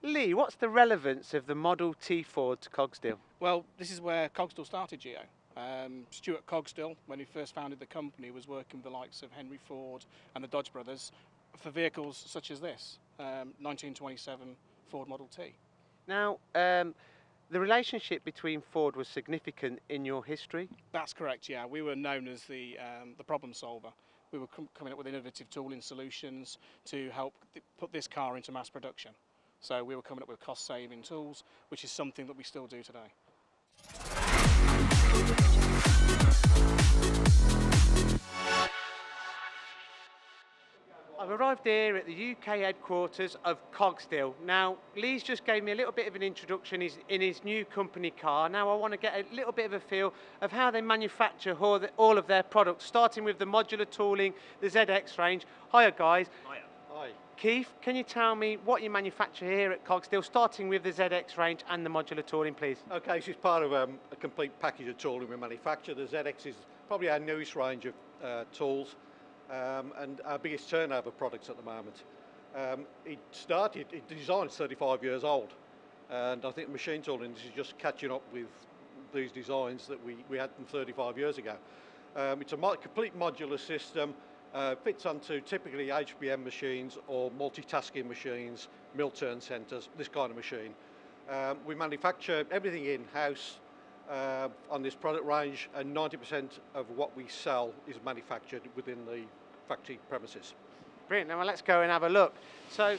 Lee, what's the relevance of the Model T Ford to Cogsdill? Well, this is where Cogsdill started, Geo. Stuart Cogsdill, when he first founded the company, was working with the likes of Henry Ford and the Dodge brothers for vehicles such as this, 1927 Ford Model T. Now, the relationship between Ford was significant in your history. That's correct, yeah. We were known as the problem solver. We were coming up with innovative tooling solutions to help put this car into mass production. So we were coming up with cost-saving tools, which is something that we still do today. I've arrived here at the UK headquarters of Cogsdill. Now, Lee's just gave me a little bit of an introduction in his new company car. Now I want to get a little bit of a feel of how they manufacture all of their products, starting with the modular tooling, the ZX range. Hiya guys. Hiya. Hi. Keith, can you tell me what you manufacture here at Cogsdill, starting with the ZX range and the modular tooling, please? Okay, this is part of a complete package of tooling we manufacture. The ZX is probably our newest range of tools and our biggest turnover products at the moment. It designed 35 years old, and I think machine tooling is just catching up with these designs that we had from 35 years ago. It's a complete modular system. Fits onto typically HPM machines or multitasking machines, mill turn centres, this kind of machine. We manufacture everything in-house on this product range, and 90% of what we sell is manufactured within the factory premises. Brilliant. Now let's go and have a look. So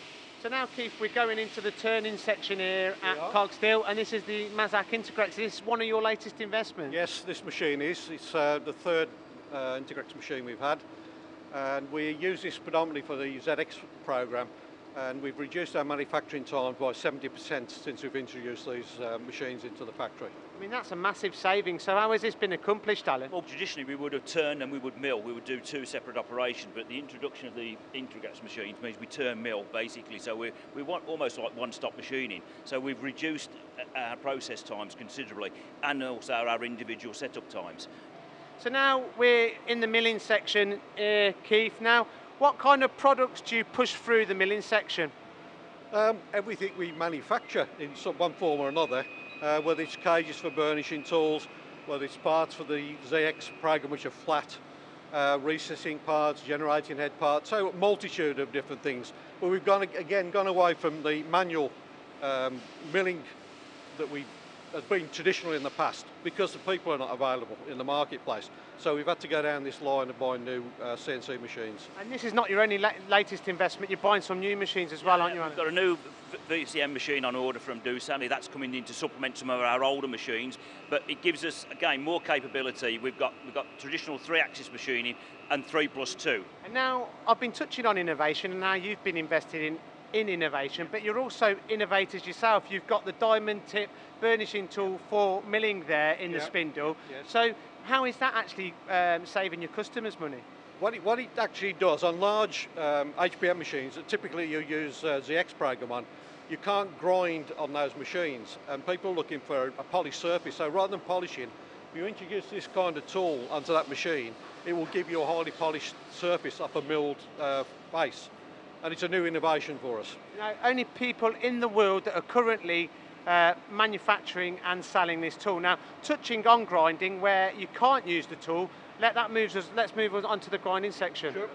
now, Keith, we're going into the turning section here at Cogsdill, and this is the Mazak Integrax. Is this one of your latest investments? Yes, this machine is. It's the third Integrax machine we've had. And we use this predominantly for the ZX program, and we've reduced our manufacturing time by 70% since we've introduced these machines into the factory. I mean, that's a massive saving. So how has this been accomplished, Alan? Well, traditionally we would have turned and we would mill. We would do two separate operations, but the introduction of the Integrax machines means we turn mill basically. So we want almost like one-stop machining. So we've reduced our process times considerably, and also our individual setup times. So now we're in the milling section here, Keith. Now, what kind of products do you push through the milling section? Everything we manufacture in some one form or another, whether it's cages for burnishing tools, whether it's parts for the ZX program which are flat, recessing parts, generating head parts, so a multitude of different things. But we've gone away from the manual milling that has been traditional in the past because the people are not available in the marketplace. So we've had to go down this line and buy new CNC machines. And this is not your only latest investment, you're buying some new machines as well, aren't you, Alan? We've got a new VCM machine on order from Doosan. That's coming in to supplement some of our older machines, but it gives us, again, more capability. We've got traditional 3-axis machining and 3+2. And now, I've been touching on innovation, and now you've been invested in innovation, but you're also innovators yourself. You've got the diamond tip burnishing tool for milling there in the spindle. Yes. So how is that actually saving your customers money? What it actually does on large HPM machines that typically you use ZX program on, you can't grind on those machines, and people are looking for a polished surface. So rather than polishing, if you introduce this kind of tool onto that machine, it will give you a highly polished surface off a milled base. And it's a new innovation for us. You know, only people in the world that are currently manufacturing and selling this tool. Now, touching on grinding, where you can't use the tool, let's move on to the grinding section. Sure. Okay.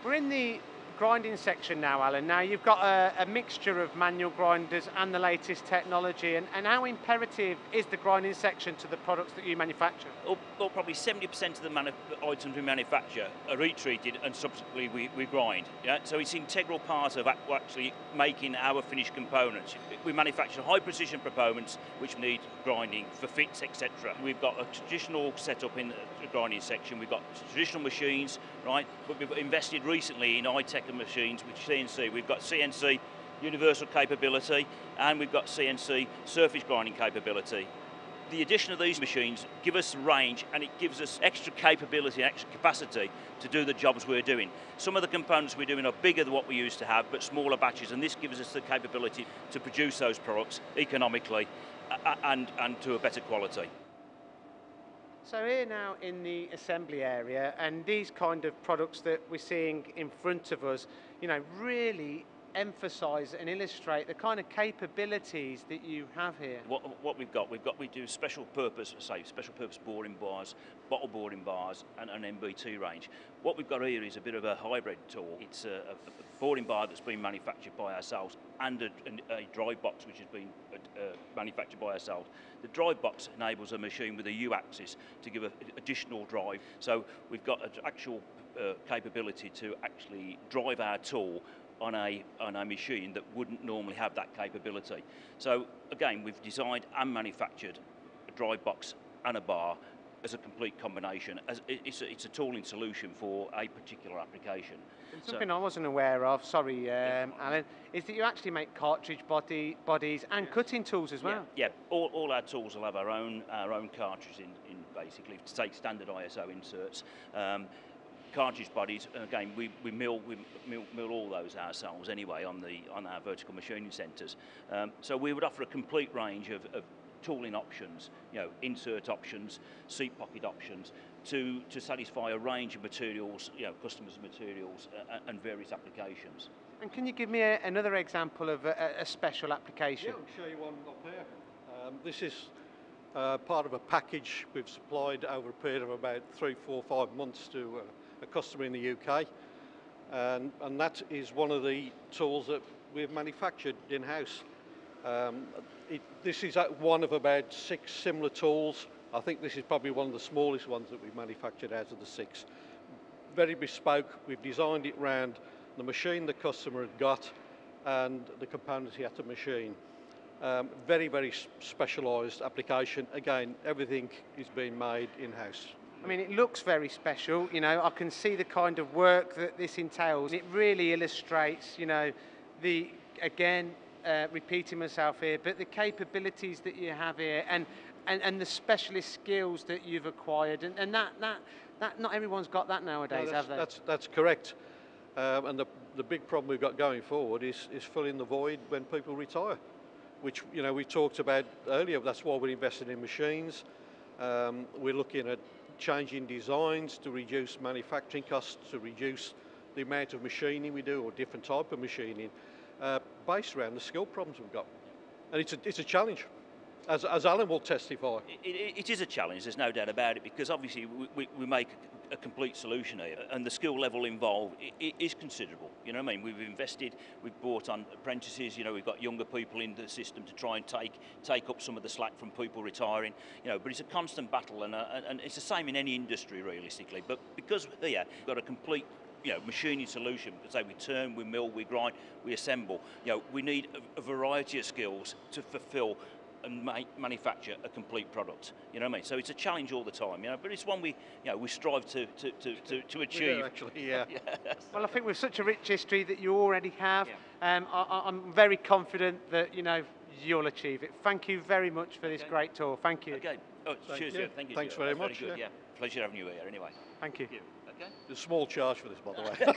We're in the grinding section now, Alan. Now, you've got a mixture of manual grinders and the latest technology, and how imperative is the grinding section to the products that you manufacture? Well, probably 70% of the items we manufacture are heat-treated and subsequently we grind. Yeah? So it's an integral part of actually making our finished components. We manufacture high-precision components which need grinding for fits, etc. We've got a traditional setup in the grinding section. We've got traditional machines, right? But we've invested recently in high-tech machines, which CNC. We've got CNC universal capability, and we've got CNC surface grinding capability. The addition of these machines give us range, and it gives us extra capability and extra capacity to do the jobs we're doing. Some of the components we're doing are bigger than what we used to have, but smaller batches, and this gives us the capability to produce those products economically and to a better quality. So here now in the assembly area, and these kind of products that we're seeing in front of us, you know, really emphasise and illustrate the kind of capabilities that you have here. What we do special purpose boring bars, bottle boring bars, and an MBT range. What we've got here is a bit of a hybrid tool. It's a boring bar that's been manufactured by ourselves, and a drive box which has been manufactured by ourselves. The drive box enables a machine with a U-axis to give additional drive. So we've got an actual capability to actually drive our tool on a machine that wouldn't normally have that capability. So again, we've designed and manufactured a drive box and a bar as a complete combination. It's a tooling solution for a particular application. And something I wasn't aware of, sorry Alan, is that you actually make cartridge bodies and cutting tools as well. Yeah. All our tools will have our own cartridge in basically to take standard ISO inserts. Cartridge bodies, again, we mill all those ourselves anyway on our vertical machining centres. So we would offer a complete range of tooling options, you know, insert options, seat pocket options, to satisfy a range of materials, you know, customers' materials and various applications. And can you give me another example of a special application? Yeah, I'll show you one up there. This is part of a package we've supplied over a period of about 3, 4, 5 months to a customer in the UK, and that is one of the tools that we've manufactured in-house. This is one of about 6 similar tools. I think this is probably one of the smallest ones that we've manufactured out of the 6. Very bespoke. We've designed it around the machine the customer had got and the components he had to machine. Very, very specialised application. Again, everything is being made in-house. I mean, it looks very special, you know, I can see the kind of work that this entails. It really illustrates, you know, repeating myself here, but the capabilities that you have here and the specialist skills that you've acquired, and that not everyone's got that nowadays, have they? That's correct. And the big problem we've got going forward is filling the void when people retire, which, you know, we talked about earlier. That's why we're investing in machines. We're looking at changing designs to reduce manufacturing costs, to reduce the amount of machining we do, or different type of machining, based around the skill problems we've got. And it's a challenge, as Alan will testify. It is a challenge, there's no doubt about it, because obviously we make a complete solution here, and the skill level involved is considerable. You know what I mean? We've invested, we've brought on apprentices, you know, we've got younger people in the system to try and take up some of the slack from people retiring, you know, but it's a constant battle, and it's the same in any industry realistically, but because here we've got a complete, you know, machining solution. Say we turn, we mill, we grind, we assemble. You know, we need a variety of skills to fulfil and manufacture a complete product. You know what I mean? So it's a challenge all the time, you know, but it's one we strive to achieve. We do, actually, yeah. Well, I think with such a rich history that you already have, I'm very confident that, you know, you'll achieve it. Thank you very much for this great tour. Thank you. Okay. Oh, cheers. You. Thank you. Thanks very much. Very good. Yeah. Pleasure having you here. Anyway. Thank you. Okay. There's a small charge for this, by the way.